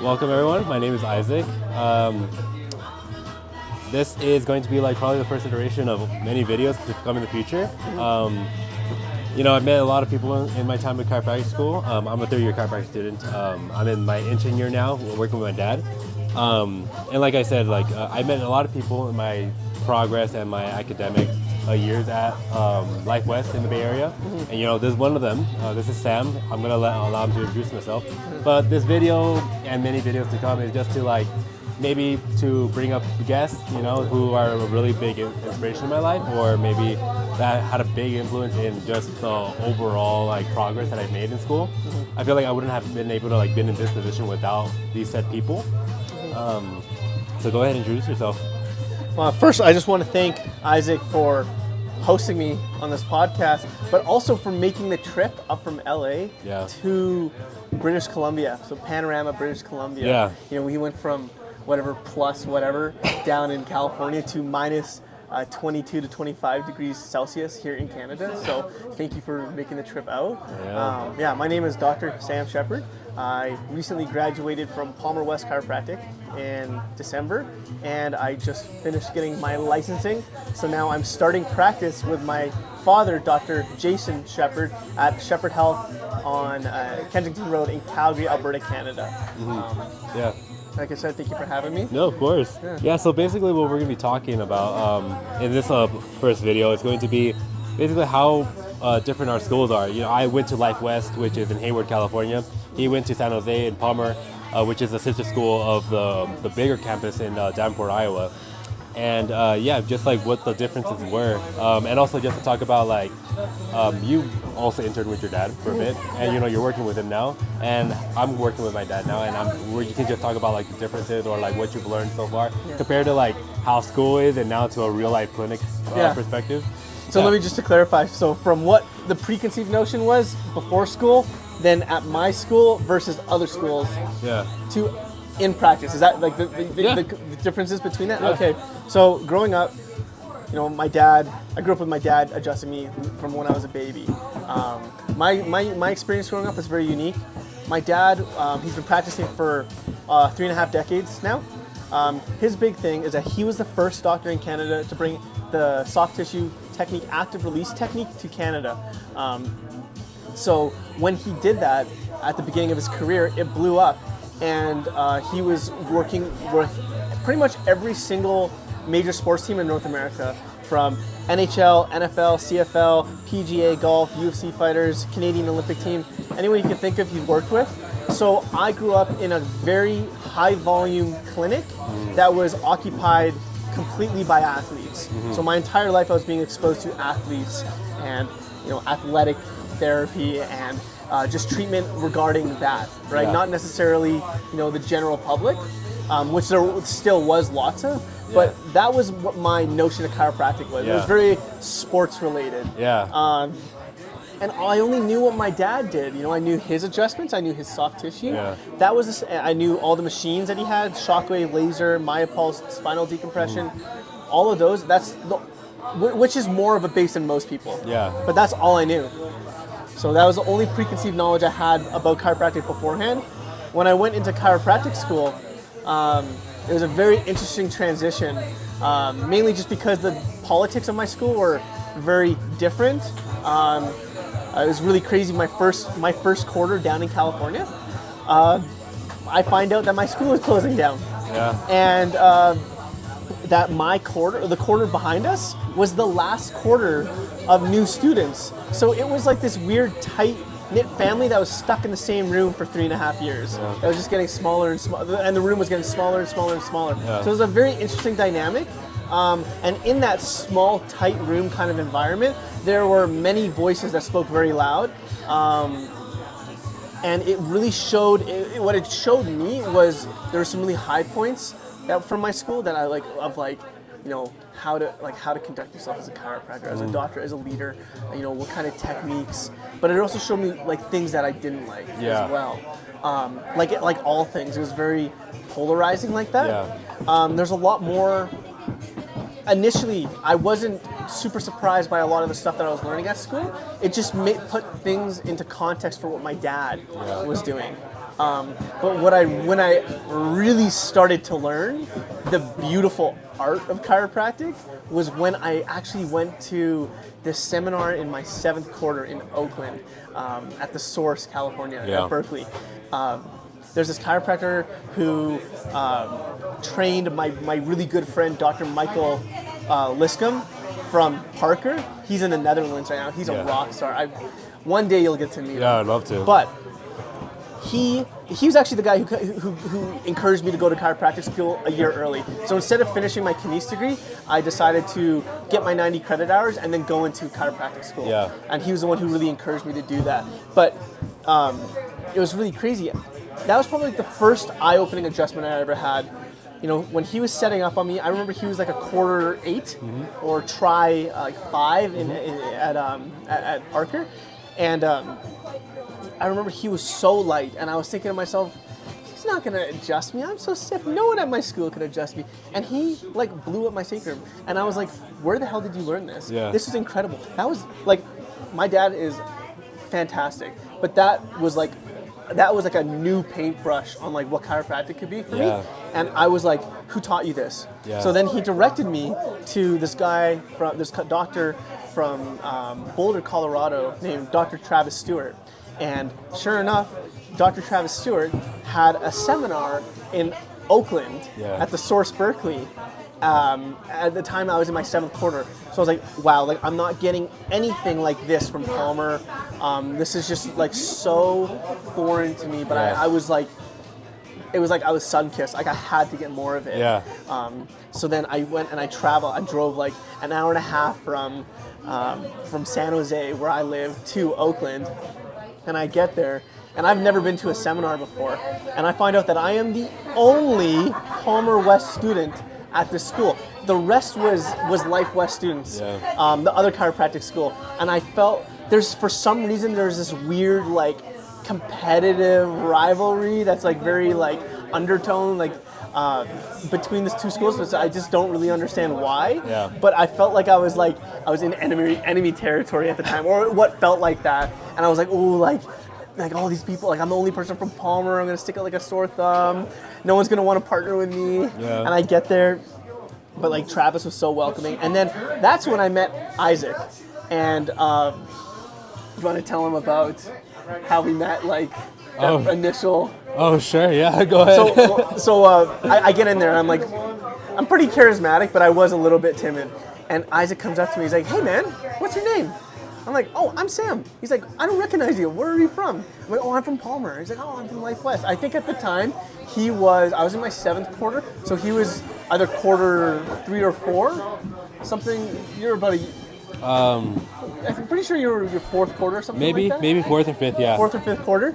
Welcome everyone, my name is Isaac. This is going to be like probably the first iteration of many videos to come in the future. I've met a lot of people in my time at chiropractic school. I'm a third-year chiropractic student. I'm in my intern year now, working with my dad. And like I said, I met a lot of people in my progress and my academic years at Life West in the Bay Area. And this is one of them. This is Sam. I'm gonna allow him to introduce himself. But this video and many videos to come is just to maybe to bring up guests, who are a really big inspiration in my life, or maybe that had a big influence in just the overall progress that I've made in school. I feel like I wouldn't have been able to been in this position without these said people. So go ahead and introduce yourself. Well, first, I just want to thank Isaac for hosting me on this podcast, but also for making the trip up from LA to British Columbia, so Panorama, British Columbia. Yeah. We went from whatever plus whatever down in California to minus 22 to 25 degrees Celsius here in Canada. So thank you for making the trip out. My name is Dr. Sam Shepard. I recently graduated from Palmer West Chiropractic in December, and I just finished getting my licensing. So now I'm starting practice with my father, Dr. Jason Shepard, at Shephard Health on Kensington Road in Calgary, Alberta, Canada. Like I said, thank you for having me. No, of course. Yeah, so basically what we're going to be talking about in this first video is going to be basically how different our schools are. I went to Life West, which is in Hayward, California. He went to San Jose in Palmer, which is a sister school of the bigger campus in Davenport, Iowa. And just what the differences were. And also just to talk about you also interned with your dad for a bit, and you're working with him now, and I'm working with my dad now, and you can just talk about the differences or what you've learned so far compared to how school is and now to a real life clinic perspective. So let me just to clarify, so from what the preconceived notion was before school, then at my school versus other schools to in practice. Is that the differences between that? Yeah. Okay. So growing up, I grew up with my dad adjusting me from when I was a baby. My experience growing up is very unique. My dad, he's been practicing for 3.5 decades now. His big thing is that he was the first doctor in Canada to bring the soft tissue technique, active release technique to Canada. So when he did that at the beginning of his career, it blew up. And he was working with pretty much every single major sports team in North America, from NHL, NFL, CFL, PGA, golf, UFC fighters, Canadian Olympic team, anyone you can think of, he worked with. So I grew up in a very high volume clinic that was occupied completely by athletes. So my entire life I was being exposed to athletes and athletic therapy and just treatment regarding that, right? Not necessarily, the general public, which there still was lots of, but that was what my notion of chiropractic was. It was very sports related. And I only knew what my dad did. I knew his adjustments, I knew his soft tissue. That was, I knew all the machines that he had, shockwave, laser, myopulse, spinal decompression, all of those. Which is more of a base than most people. But that's all I knew. So that was the only preconceived knowledge I had about chiropractic beforehand. When I went into chiropractic school, it was a very interesting transition, mainly just because the politics of my school were very different. It was really crazy. My first quarter down in California, I find out that my school is closing down. And that the quarter behind us, was the last quarter of new students. So it was like this weird, tight-knit family that was stuck in the same room for 3.5 years. It was just getting smaller and smaller, and the room was getting smaller and smaller and smaller. So it was a very interesting dynamic. And in that small, tight room kind of environment, there were many voices that spoke very loud. And it really showed, what it showed me was there were some really high points from my school that I how to conduct yourself as a chiropractor, as a doctor, as a leader, what kind of techniques. But it also showed me things that I didn't like as well. Like all things, it was very polarizing like that. There's a lot more. Initially, I wasn't super surprised by a lot of the stuff that I was learning at school. It just put things into context for what my dad was doing. But when I really started to learn the beautiful art of chiropractic was when I actually went to this seminar in my 7th quarter in Oakland at the Source, California, at Berkeley. There's this chiropractor who trained my really good friend, Dr. Michael Liscombe from Parker. He's in the Netherlands right now. He's a rock star. One day you'll get to meet him. Yeah, I'd love to. But he was actually the guy who encouraged me to go to chiropractic school a year early. So instead of finishing my kines degree, I decided to get my 90 credit hours and then go into chiropractic school. Yeah. And he was the one who really encouraged me to do that. But it was really crazy. That was probably like the first eye-opening adjustment I ever had. You know, when he was setting up on me, I remember he was like a quarter 8 or try 5 at Parker. And I remember he was so light, and I was thinking to myself, he's not gonna adjust me. I'm so stiff. No one at my school could adjust me. And he like blew up my sacrum, and I was like, where the hell did you learn this? Yeah. This is incredible. That was like, my dad is fantastic, but that was like a new paintbrush on like what chiropractic could be for me. And I was like, who taught you this? Yeah. So then he directed me to this guy this doctor from Boulder, Colorado, named Dr. Travis Stewart. And sure enough, Dr. Travis Stewart had a seminar in Oakland at the Source Berkeley. At the time I was in my 7th quarter. So I was like, wow, like I'm not getting anything like this from Palmer. This is just like so foreign to me, but I was like, it was like I was sun-kissed. Like I had to get more of it. Yeah. So then I went and I drove like an hour and a half from San Jose, where I live, to Oakland. And I get there, and I've never been to a seminar before. And I find out that I am the only Palmer West student at this school. The rest was Life West students, the other chiropractic school. And I felt for some reason there's this weird like competitive rivalry that's like very like undertone like between these two schools, but I just don't really understand why. Yeah. But I felt like I was in enemy territory at the time, or what felt like that. And I was like, oh, like all these people, like I'm the only person from Palmer. I'm gonna stick out like a sore thumb. No one's gonna want to partner with me. Yeah. And I get there, but like Travis was so welcoming. And then that's when I met Isaac. And you want to tell him about how we met, like that initial? Oh, sure, yeah, go ahead. So I get in there and I'm like, I'm pretty charismatic, but I was a little bit timid. And Isaac comes up to me, he's like, hey man, what's your name? I'm like, oh, I'm Sam. He's like, I don't recognize you. Where are you from? I'm like, oh, I'm from Palmer. He's like, oh, I'm from Life West. I think at the time I was in my 7th quarter, so he was either quarter 3 or 4, something. You're about I'm pretty sure you're your 4th quarter or something maybe, like that. Maybe 4th or 5th, yeah. 4th or 5th quarter.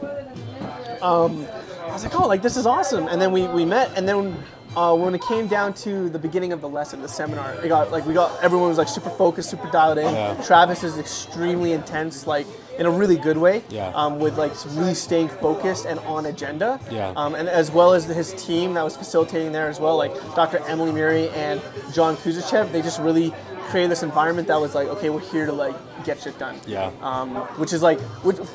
I was like, oh, like this is awesome. And then we met, and then when it came down to the beginning of the lesson, the seminar, everyone was like super focused, super dialed in. Yeah. Travis is extremely intense, like in a really good way. Yeah. With like really staying focused and on agenda. Yeah. And as well as his team that was facilitating there as well, like Dr. Emily Murray and John Kuzichev, they just really created this environment that was like, okay, we're here to like get shit done. Yeah. Which is like,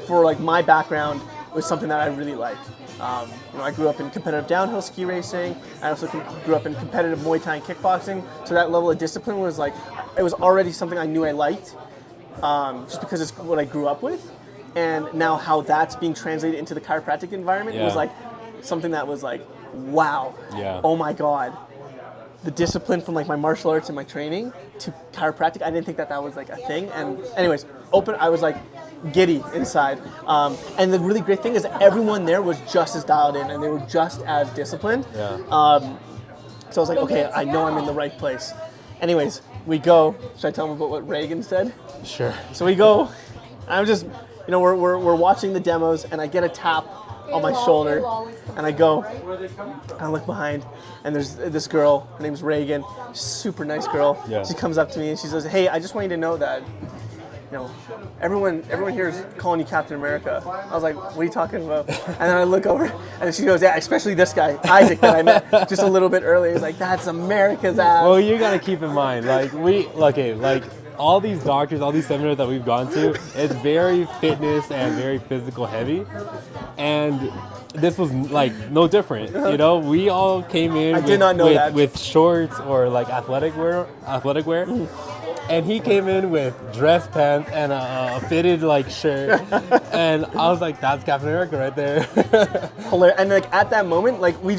for like my background, was something that I really liked. I grew up in competitive downhill ski racing. I also grew up in competitive Muay Thai and kickboxing. So that level of discipline was like, it was already something I knew I liked, just because it's what I grew up with. And now how that's being translated into the chiropractic environment was like something that was like, wow, oh my God. The discipline from like my martial arts and my training to chiropractic, I didn't think that was like a thing. And anyways, I was like giddy inside. And the really great thing is everyone there was just as dialed in and they were just as disciplined. Yeah. So I was like, okay, I know I'm in the right place. Anyways, we go. Should I tell them about what Reagan said? Sure. So we go. I'm just, we're watching the demos, and I get a tap on my shoulder, and I go, I look behind, and there's this girl, her name's Reagan, super nice girl. Yeah. She comes up to me and she says, hey, I just want you to know that, everyone here is calling you Captain America. I was like, what are you talking about? And then I look over, and she goes, yeah, especially this guy, Isaac, that I met just a little bit earlier. He's like, that's America's ass. Well, you gotta keep in mind, all these doctors, all these seminars that we've gone to, it's very fitness and very physical heavy. And this was like no different, you know. We all came in with shorts or like athletic wear, and he came in with dress pants and a fitted like shirt, and I was like, "That's Captain America right there." Hilarious. And like at that moment, like we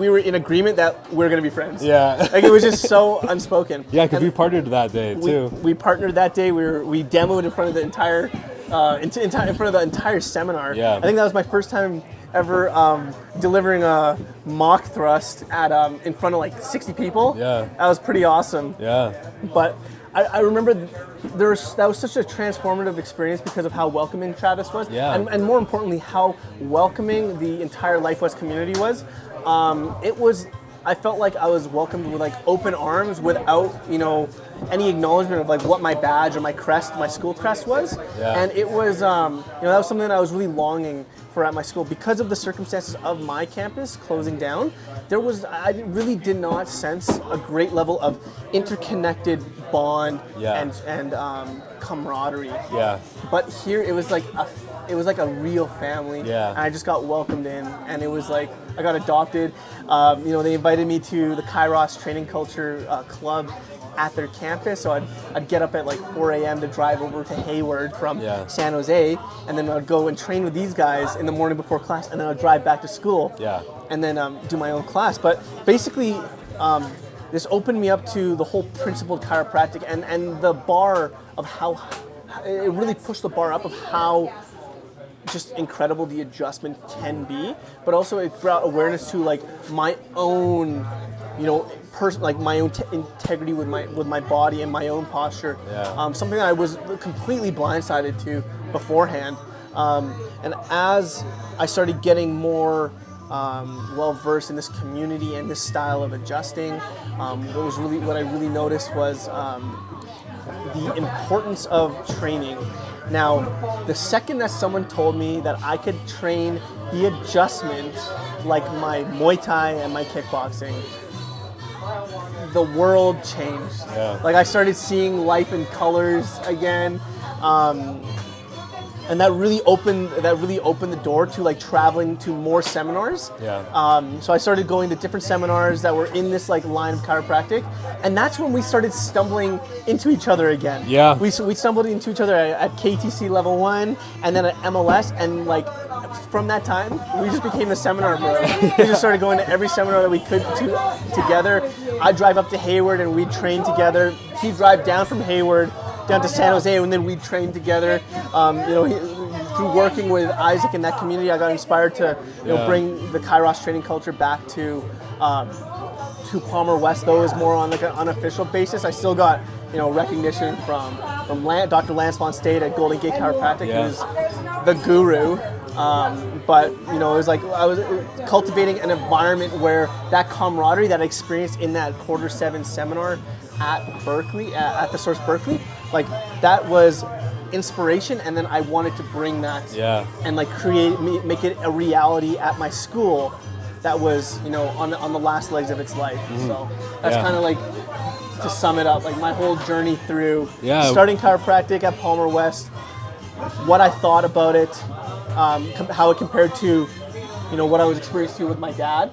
were in agreement that we were gonna be friends. Yeah, like it was just so unspoken. Yeah, because we partnered that day too. We partnered that day. We demoed in front of the entire seminar. Yeah, I think that was my first time ever delivering a mock thrust at in front of like 60 people. Yeah, that was pretty awesome. Yeah, but I remember that was such a transformative experience because of how welcoming Travis was, and more importantly, how welcoming the entire Life West community was. I felt like I was welcomed with like open arms without, you know, any acknowledgement of like what my badge or my crest, my school crest was. Yeah. And it was, you know, that was something that I was really longing for at my school because of the circumstances of my campus closing down. I really did not sense a great level of interconnected bond and camaraderie. Yeah. But here it was like a real family. Yeah. And I just got welcomed in, and it was like I got adopted. You know, they invited me to the Kairos Training Culture Club at their campus, so I'd get up at like 4 a.m. to drive over to Hayward from San Jose, and then I'd go and train with these guys in the morning before class, and then I'd drive back to school. Yeah. And then do my own class. But basically, this opened me up to the whole principled chiropractic and the bar of how it really pushed the bar up of how just incredible the adjustment can be, but also it brought awareness to like my own, you know, like my own integrity with my body and my own posture. Yeah. Something that I was completely blindsided to beforehand. And as I started getting more well versed in this community and this style of adjusting, what I really noticed was the importance of training. Now, the second that someone told me that I could train the adjustment like my Muay Thai and my kickboxing, the world changed. Yeah. Like I started seeing life in colors again, and that really opened the door to like traveling to more seminars. Yeah. So I started going to different seminars that were in this like line of chiropractic, and that's when we started stumbling into each other again. Yeah. We stumbled into each other at KTC level 1, and then at MLS, and like from that time we just became a seminar bro. We just started going to every seminar that we could together. I'd drive up to Hayward and we'd train together. He'd drive down from Hayward down to San Jose, and then we'd train together. You know, through working with Isaac in that community, I got inspired to bring the Kairos training culture back to Palmer West, though it was more on like an unofficial basis. I still got recognition from Dr. Lance Von State at Golden Gate Chiropractic, who's the guru. But it was like I was cultivating an environment where that camaraderie that I experienced in that Q7 seminar at Berkeley, at the Source Berkeley, like that was inspiration, and then I wanted to bring that and like make it a reality at my school that was on the last legs of its life. So that's kind of like, to sum it up, like my whole journey through starting chiropractic at Palmer West, what I thought about it, how it compared to what I was experiencing with my dad,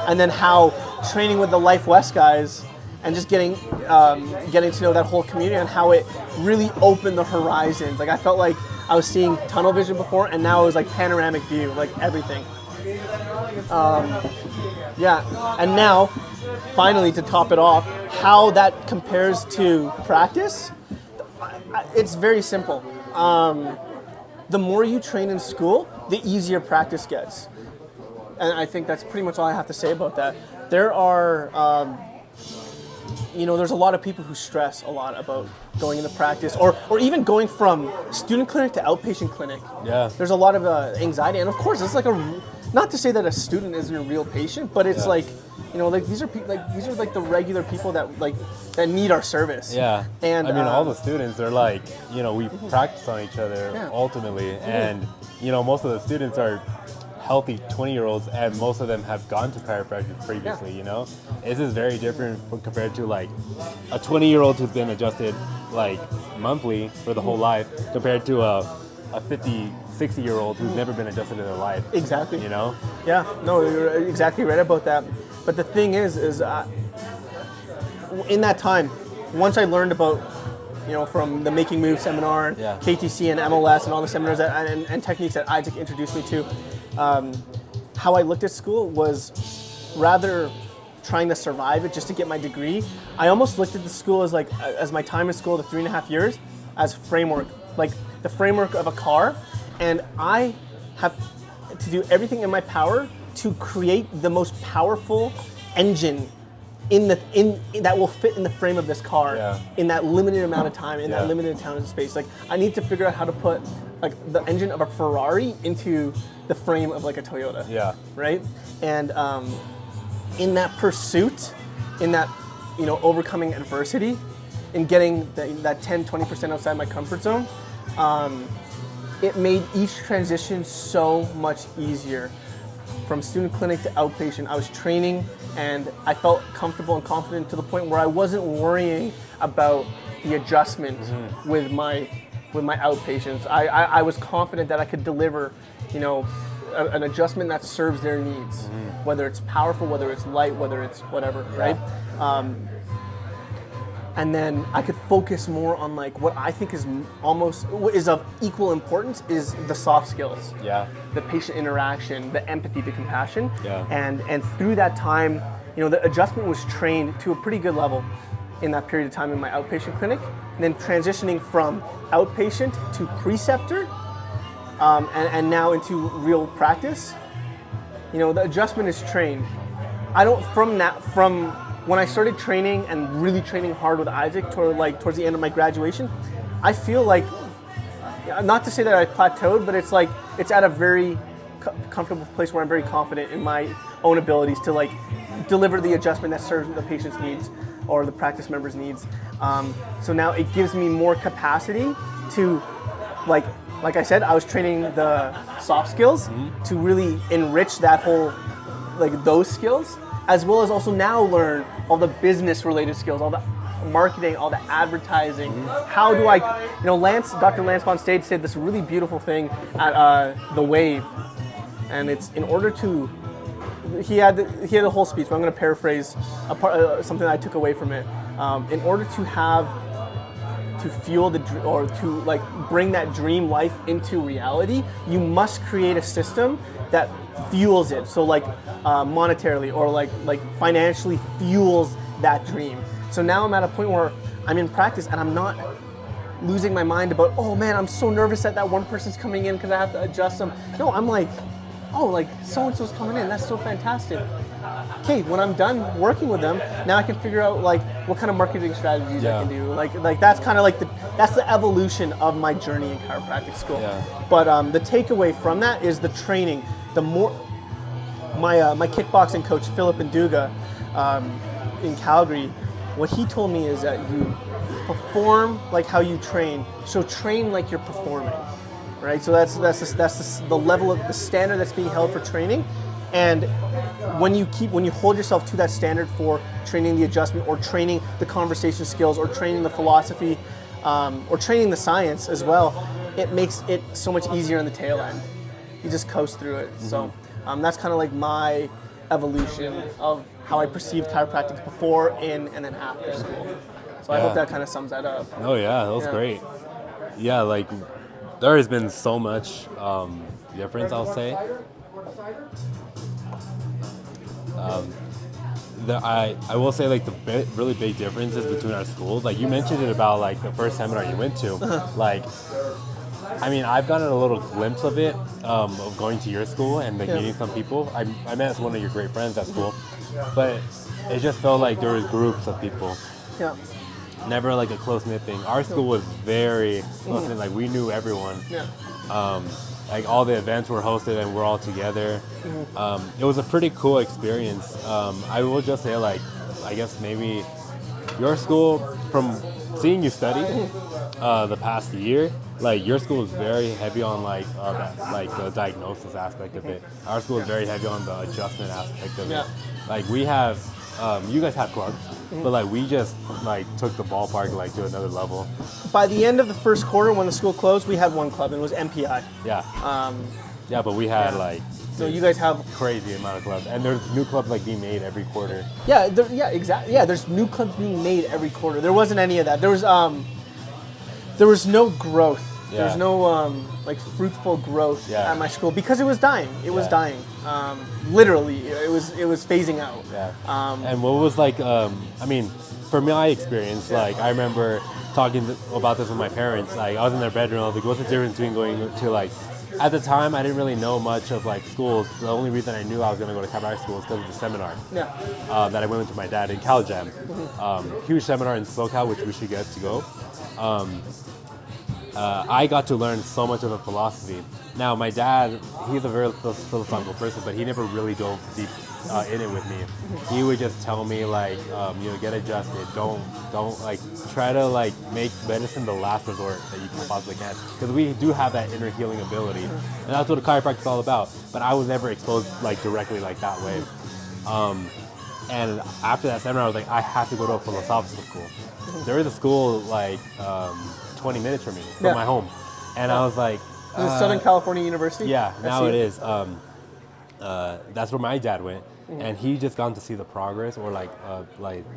and then how training with the Life West guys and just getting to know that whole community and how it really opened the horizons. Like I felt like I was seeing tunnel vision before, and now it was like panoramic view, like everything. And now, finally, to top it off, how that compares to practice, it's very simple. The more you train in school, the easier practice gets. And I think that's pretty much all I have to say about that. There are, there's a lot of people who stress a lot about going into practice or even going from student clinic to outpatient clinic. Yeah. There's a lot of anxiety. And of course, it's like not to say that a student isn't a real patient, but it's like, these are the regular people that need our service. Yeah. And I mean, all the students are like, we practice on each other ultimately, and most of the students healthy 20-year-olds, and most of them have gone to chiropractic previously. You know, this is very different compared to like a 20-year-old who's been adjusted like monthly for the whole life, compared to a 50, 60-year-old who's never been adjusted in their life. Exactly. You know? Yeah, no, you're exactly right about that. But the thing is in that time, once I learned about, you know, from the Making Moves seminar, and KTC and MLS and all the seminars and techniques that Isaac introduced me to, how I looked at school was rather trying to survive it just to get my degree. I almost looked at the school as like, as my time in school, the 3.5 years, as framework, like the framework of a car. And I have to do everything in my power to create the most powerful engine that will fit in the frame of this car in that limited amount of time, in that limited amount of space. Like, I need to figure out how to put like the engine of a Ferrari into the frame of like a Toyota. Yeah. Right? And in that pursuit, in that, you know, overcoming adversity, in getting that 10, 20% outside my comfort zone, it made each transition so much easier. From student clinic to outpatient, I was training and I felt comfortable and confident to the point where I wasn't worrying about the adjustment with my outpatients. I was confident that I could deliver, you know, an adjustment that serves their needs, whether it's powerful, whether it's light, whether it's whatever, right? And then I could focus more on like what I think is of equal importance is the soft skills. Yeah. The patient interaction, the empathy, the compassion. Yeah. And through that time, you know, the adjustment was trained to a pretty good level in that period of time in my outpatient clinic. And then transitioning from outpatient to preceptor, and now into real practice, you know, the adjustment is trained. From when I started training and really training hard with Isaac towards the end of my graduation, I feel like, not to say that I plateaued, but it's like, it's at a very comfortable place where I'm very confident in my own abilities to like deliver the adjustment that serves the patient's needs or the practice member's needs. So now it gives me more capacity to, like I said, I was training the soft skills to really enrich that whole, like those skills, as well as also now learn all the business related skills, all the marketing, all the advertising. How do I, you know, Dr. Lance von Stade said this really beautiful thing at The Wave. And it's in order to, he had a whole speech, but I'm gonna paraphrase something I took away from it. In order to fuel or to like bring that dream life into reality, you must create a system that fuels it. So like monetarily or like financially fuels that dream. So now I'm at a point where I'm in practice and I'm not losing my mind about, oh man, I'm so nervous that one person's coming in because I have to adjust them. No, I'm like, oh, like so-and-so's coming in, that's so fantastic. Okay, when I'm done working with them, now I can figure out like what kind of marketing strategies I can do. Like that's kind of like that's the evolution of my journey in chiropractic school. Yeah. But the takeaway from that is the training. The more my kickboxing coach Philip Nduga in Calgary, what he told me is that you perform like how you train. So train like you're performing, right? So that's the level of the standard that's being held for training. And when you hold yourself to that standard for training the adjustment or training the conversation skills or training the philosophy or training the science as well, it makes it so much easier on the tail end. You just coast through it. So that's kind of like my evolution of how I perceived chiropractic before, in, and then after school. So I hope that kind of sums that up. Oh yeah, that was great. Yeah, like there has been so much difference, I'll say. I will say like the really big differences between our schools. Like you mentioned it about like the first seminar you went to. Like, I mean, I've gotten a little glimpse of it of going to your school and like meeting some people. I met one of your great friends at school, but it just felt like there was groups of people. Yeah. Never like a close knit thing. Our school was very close knit. Like we knew everyone. Yeah. Like all the events were hosted and we're all together. It was a pretty cool experience. I will just say, like, I guess maybe your school, from seeing you study the past year, like your school is very heavy on like the diagnosis aspect of it. Our school is very heavy on the adjustment aspect of it. Like we have, you guys have clubs, but like we just like took the ballpark like to another level. By the end of the first quarter, when the school closed, we had one club, and it was MPI. Yeah, but we had like. So you guys have crazy amount of clubs, and there's new clubs like being made every quarter. Yeah, exactly. Yeah, there's new clubs being made every quarter. There wasn't any of that. There was no growth. Yeah. There's no like fruitful growth at my school because it was dying. It was dying. Literally, it was phasing out. Yeah. And what was like? I mean, for my experience, like I remember talking about this with my parents. Like I was in their bedroom. I was like, "What's the difference between going to like?" At the time, I didn't really know much of like schools. The only reason I knew I was going to go to chiropractic school was because of the seminar that I went with my dad in CalJam. Huge seminar in SoCal, which we should get to go. I got to learn so much of the philosophy. Now, my dad, he's a very philosophical person, but he never really dove deep in it with me. He would just tell me like, get adjusted. Don't like try to like make medicine the last resort that you can possibly can, because we do have that inner healing ability, and that's what a chiropractic is all about. But I was never exposed like directly like that way. And after that seminar, I was like, I have to go to a philosophical school. There is a school like 20 minutes from me, from my home, and I was like, is it Southern California University? Yeah, now it is. That's where my dad went, and he just gotten to see the progress, or like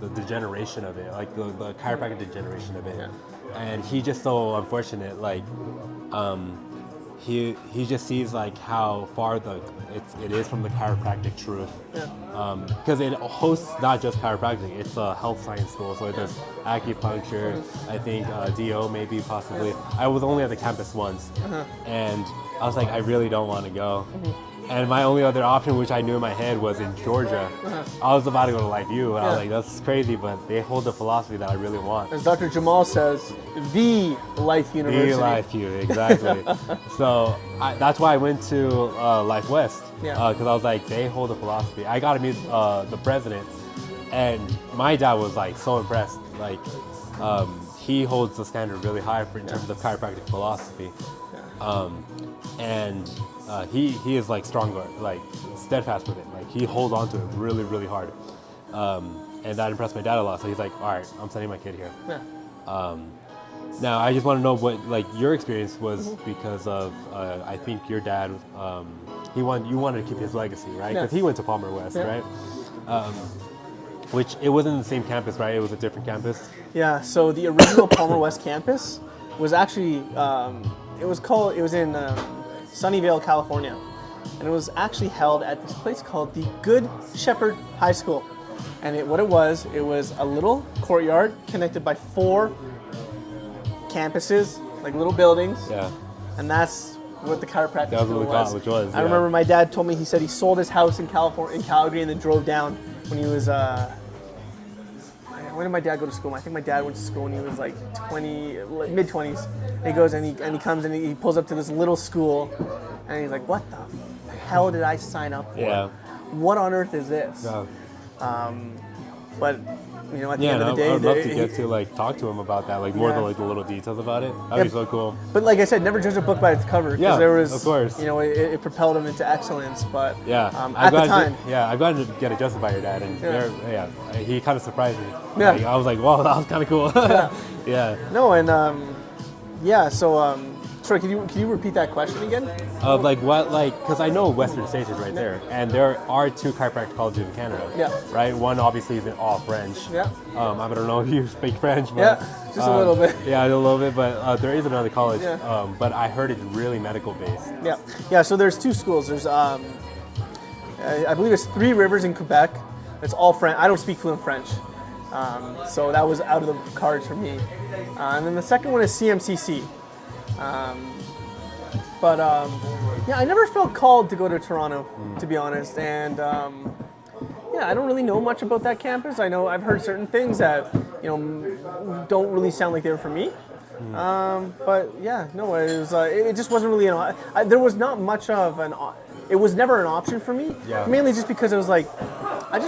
the degeneration of it, like the chiropractic degeneration of it, and he just so unfortunate, like he just sees like how far it is from the chiropractic truth, because it hosts not just chiropractic, it's a health science school, so it does acupuncture, I think DO maybe possibly. I was only at the campus once, and I was like, I really don't want to go. And my only other option, which I knew in my head, was in Georgia. I was about to go to LifeU, and I was like, that's crazy, but they hold the philosophy that I really want. As Dr. Jamal says, the Life University. The LifeU, exactly. So that's why I went to Life West, because I was like, they hold the philosophy. I got to meet the president, and my dad was like so impressed. Like, he holds the standard really high in terms of chiropractic philosophy. And he is like stronger, like steadfast with it. Like he holds on to it really, really hard. And that impressed my dad a lot. So he's like, all right, I'm sending my kid here. Now I just want to know what like your experience was, because of I think your dad, you wanted to keep his legacy, right? Because he went to Palmer West, right? Which it wasn't the same campus, right? It was a different campus. Yeah. So the original Palmer West campus was actually it was in Sunnyvale, California, and it was actually held at this place called the Good Shepherd High School. And what it was a little courtyard connected by 4 campuses, like little buildings. Yeah. And that's what the chiropractic school was. I remember my dad told me, he said he sold his house in Calgary, and then drove down when he was. When did my dad go to school? I think my dad went to school when he was like mid-20s. He goes and he comes and he pulls up to this little school, and he's like, "What the hell did I sign up for? Yeah. What on earth is this?" But at the end of the day, I would love to get to like talk to him about that, like more than like the little details about it. That'd be so cool. But like I said, never judge a book by its cover, because there was, of course, it propelled him into excellence. But at the time, I've gotten to get adjusted by your dad, and he kind of surprised me. Yeah, like, I was like, wow, that was kind of cool. No, and so. Sorry, can you repeat that question again? Of like what, like, because I know Western States is right there, and there are 2 chiropractic colleges in Canada. Yeah. Right. One obviously is in all French. Yeah. I don't know if you speak French, but just a little bit. Yeah, a little bit, but there is another college. Yeah. But I heard it's really medical based. Yeah. Yeah. So there's 2 schools. There's I believe it's 3 Rivers in Quebec. It's all French. I don't speak fluent French, so that was out of the cards for me. And then the second one is CMCC. I never felt called to go to Toronto, to be honest, and I don't really know much about that campus. I know I've heard certain things that don't really sound like they were for me. It just wasn't really there was not much of it was never an option for me. Yeah. Mainly just because it was like I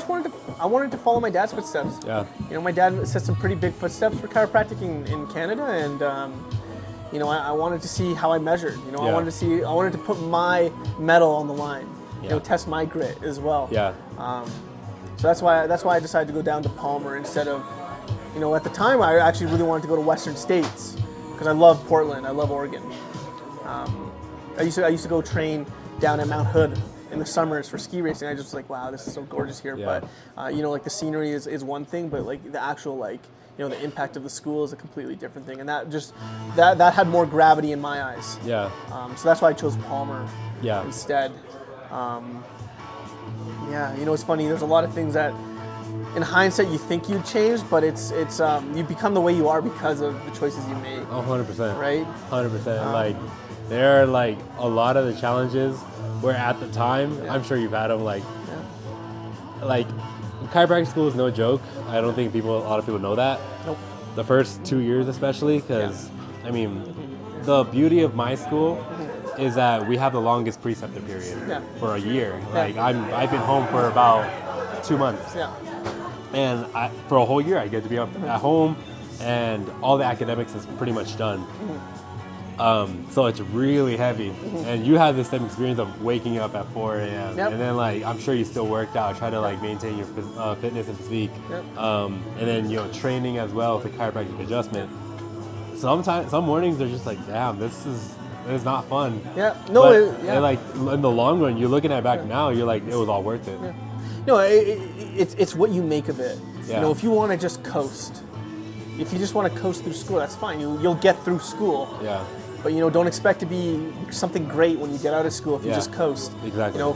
wanted to follow my dad's footsteps. Yeah. My dad set some pretty big footsteps for chiropractic in Canada, and you know, I wanted to see how I measured. You know, Yeah. I wanted to put my medal on the line. You know, Yeah. test my grit as well. Yeah. So that's why I decided to go down to Palmer instead of, you know, at the time I actually really wanted to go to Western States because I love Portland, I love Oregon. I used to go train down at Mount Hood in the summers for ski racing. I just was like, wow, this is so gorgeous here. Yeah. But you know, like the scenery is one thing, but like the actual like, you know, the impact of the school is a completely different thing, and that had more gravity in my eyes. Yeah. So that's why I chose Palmer Yeah. instead. Yeah, you know, it's funny. There's a lot of things that, in hindsight, you think you'd change, but it's you become the way you are because of the choices you made. 100%. Right? 100%. Like, there are like a lot of the challenges where at the time, I'm sure you've had them. Like chiropractic school is no joke. I don't think a lot of people know that. Nope. The first 2 years, especially, because I mean, the beauty of my school is that we have the longest preceptor period for a year. Like I've been home for about 2 months. Yeah. And for a whole year, I get to be up at home, and all the academics is pretty much done. So it's really heavy. And you have this same experience of waking up at 4 a.m. Yep. And then, like, I'm sure you still worked out, try to like maintain your fitness and physique. Yep. And then, you know, training as well for chiropractic adjustment. Sometimes, some mornings they're just like, damn, this is not fun. Yeah. No. But like in the long run, you're looking at it back now, you're like, it was all worth it. Yeah. No, it's what you make of it. Yeah. You know, if you want to just coast, if you just want to coast through school, that's fine. You'll get through school. Yeah. But you know, don't expect to be something great when you get out of school if you just coast. Exactly. You know,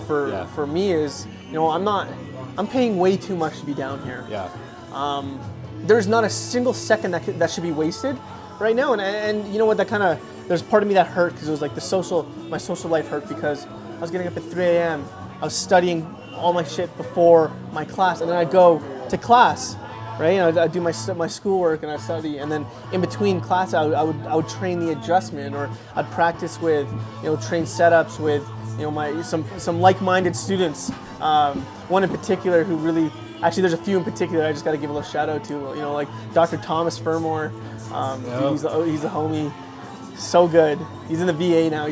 for me is, you know, I'm paying way too much to be down here. Yeah. There's not a single second that should be wasted right now, and you know what, there's part of me that hurt because it was like my social life hurt because I was getting up at 3 a.m. I was studying all my shit before my class, and then I'd go to class, right? And I'd do my schoolwork and I'd study, and then in between class I would train the adjustment, or I'd practice with, you know, train setups with, you know, some like-minded students. One in particular who really, actually there's a few in particular I just got to give a little shout out to, you know, like Dr. Thomas Fermor. Dude, he's a homie, so good. He's in the VA now.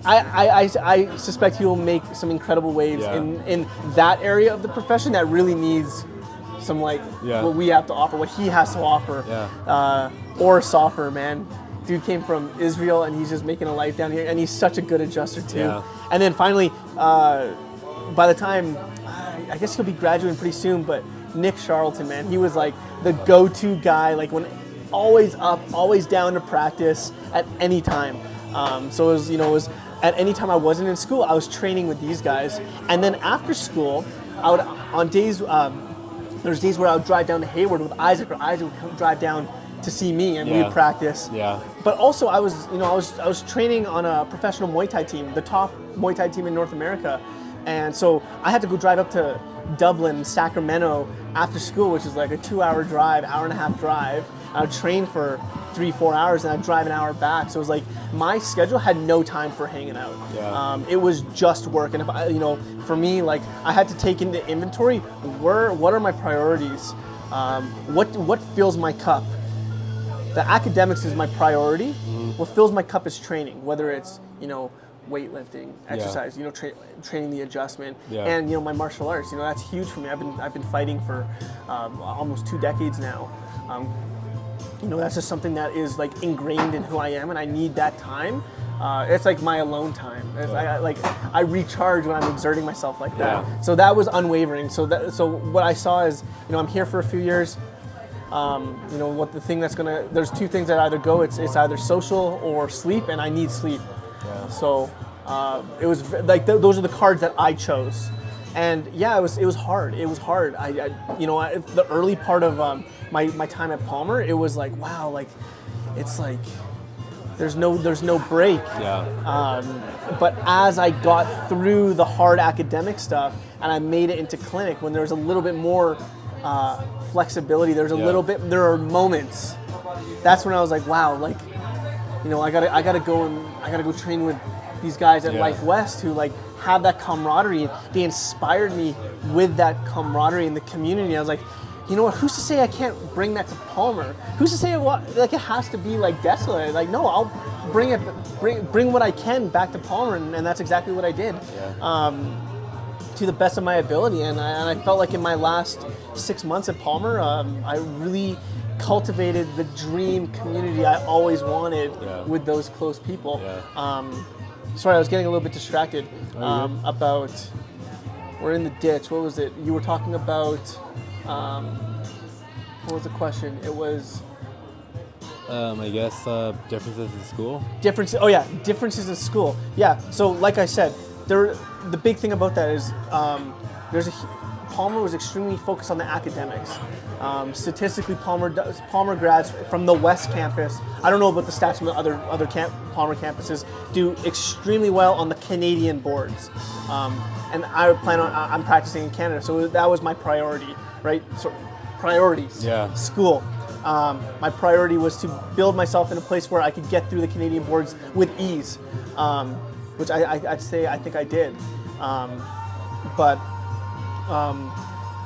I suspect he will make some incredible waves in that area of the profession that really needs some what we have to offer, what he has to offer. Or Sofer, man. Dude came from Israel and he's just making a life down here, and he's such a good adjuster too. Yeah. And then finally, by the time, I guess he'll be graduating pretty soon, but Nick Charlton, man, he was like the go-to guy, like when always up, always down to practice at any time. So it was at any time I wasn't in school, I was training with these guys. And then after school, I would, on days, there's days where I would drive down to Hayward with Isaac, or Isaac would come drive down to see me, and we'd practice. Yeah. But also I was training on a professional Muay Thai team, the top Muay Thai team in North America. And so I had to go drive up to Dublin, Sacramento after school, which is like a 2-hour drive, hour-and-a-half drive. I would train for 3-4 hours and I'd drive an hour back. So it was like my schedule had no time for hanging out. Yeah. It was just work. And if I, for me, like I had to take into inventory what are my priorities? What fills my cup? The academics is my priority. Mm-hmm. What fills my cup is training, whether it's weightlifting, exercise, training the adjustment, and my martial arts. That's huge for me. I've been fighting for almost 2 decades now. That's just something that is like ingrained in who I am, and I need that time. It's like my alone time. I recharge when I'm exerting myself like that. Yeah. So that was unwavering. So what I saw is, I'm here for a few years. There's 2 things that either go. It's either social or sleep, and I need sleep. Yeah. So it was like those are the cards that I chose. And yeah, it was hard. It was hard. The early part of my time at Palmer, it was like, wow, like it's like there's no break. Yeah. But as I got through the hard academic stuff and I made it into clinic, when there's a little bit more flexibility, there are moments. That's when I was like, wow, like I gotta go train with these guys at Life West who like have that camaraderie. They inspired me with that camaraderie in the community. I was like, you know what? Who's to say I can't bring that to Palmer? Who's to say it has to be like desolate? Like, no, I'll bring what I can back to Palmer, and that's exactly what I did. Yeah. To the best of my ability, and I felt like in my last 6 months at Palmer, I really cultivated the dream community I always wanted with those close people. Yeah. Sorry, I was getting a little bit distracted about. We're in the ditch. What was it? You were talking about. What was the question? It was. I guess differences in school. Differences in school. Yeah. So, like I said, the big thing about that is Palmer was extremely focused on the academics. Statistically, Palmer grads from the West Campus, I don't know about the stats from the other Palmer campuses, do extremely well on the Canadian boards. And I'm practicing in Canada, so that was my priority, right? So priorities. Yeah. School. My priority was to build myself in a place where I could get through the Canadian boards with ease, which I'd say I think I did. But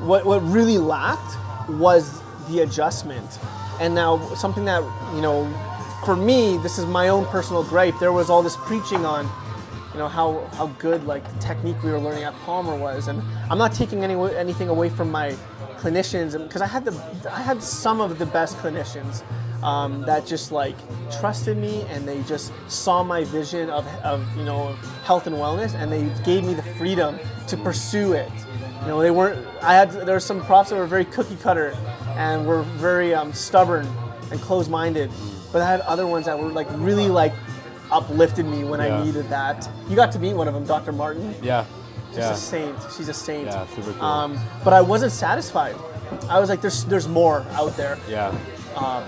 what really lacked was the adjustment. And now something that, for me, this is my own personal gripe. There was all this preaching on, how good like the technique we were learning at Palmer was, and I'm not taking anything away from my clinicians, because I had some of the best clinicians that just like trusted me, and they just saw my vision of health and wellness, and they gave me the freedom to pursue it. They weren't. There were some profs that were very cookie cutter and were very stubborn and closed-minded, but I had other ones that were like really like uplifted me when I needed that. You got to meet one of them, Dr. Martin. Yeah. She's a saint. She's a saint. Yeah, super cool. But I wasn't satisfied. I was like, there's more out there. Yeah.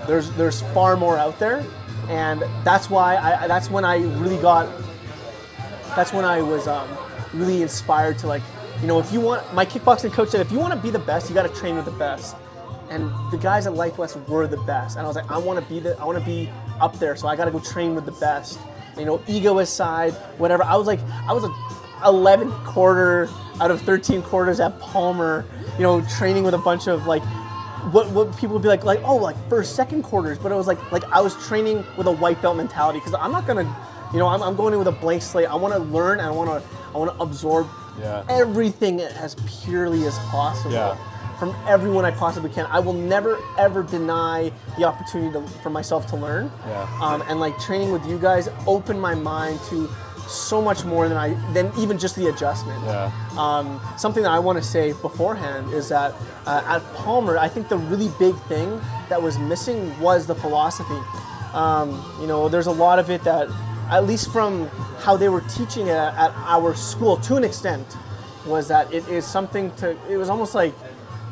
There's far more out there, and that's why that's when I was really inspired to, like, if you want, my kickboxing coach said, if you want to be the best, you got to train with the best. And the guys at Life West were the best, and I was like, I want to be up there, so I got to go train with the best. Ego aside, whatever. I was 11th quarter out of 13 quarters at Palmer, training with a bunch of like, what people would be like first, second quarters, but it was like I was training with a white belt mentality, because I'm not gonna, I'm going in with a blank slate. I want to learn, and I want to absorb everything as purely as possible from everyone I possibly can. I will never ever deny the opportunity for myself to learn. And like training with you guys opened my mind to so much more than even just the adjustment. Something that I want to say beforehand is that at Palmer, I think the really big thing that was missing was the philosophy. There's a lot of it that, at least from how they were teaching it at our school, to an extent, was that it was almost like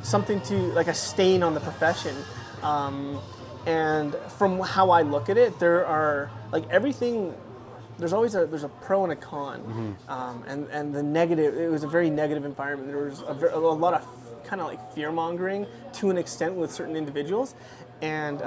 something to, like a stain on the profession. And from how I look at it, there are, like, everything, there's a pro and a con. And the negative, it was a very negative environment. There was a lot of kind of like fear-mongering to an extent with certain individuals. And,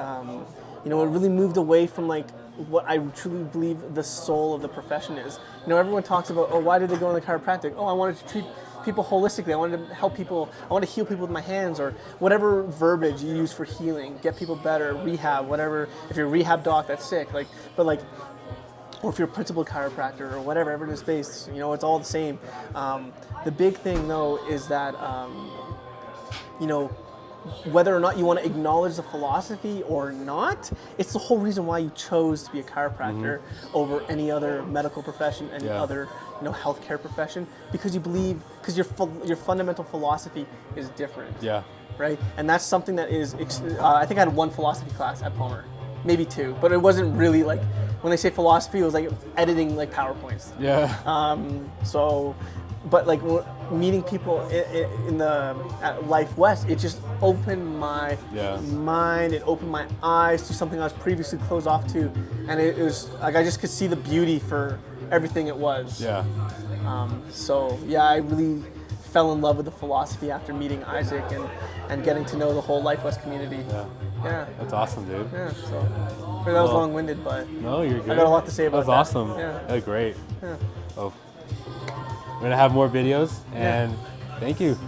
it really moved away from like what I truly believe the soul of the profession is. Everyone talks about, why did they go into chiropractic? I wanted to treat people holistically. I wanted to help people. I want to heal people with my hands, or whatever verbiage you use for healing, get people better, rehab, whatever. If you're a rehab doc, that's sick. Or if you're a principal chiropractor or whatever, evidence-based, it's all the same. The big thing though is that, whether or not you want to acknowledge the philosophy or not, it's the whole reason why you chose to be a chiropractor over any other medical profession, any other healthcare profession, because you believe, because your fundamental philosophy is different. Right? And that's something that is, I think I had one philosophy class at Palmer, maybe two, but it wasn't really like, when they say philosophy, it was like editing like PowerPoints. But like meeting people at Life West, it just opened my mind. It opened my eyes to something I was previously closed off to, and it was like I just could see the beauty for everything it was. I really fell in love with the philosophy after meeting Isaac and getting to know the whole Life West community. That's awesome, dude. So that was long-winded, but no, you're good. I got a lot to say about that. That's awesome. That's great. We're gonna have more videos, and thank you.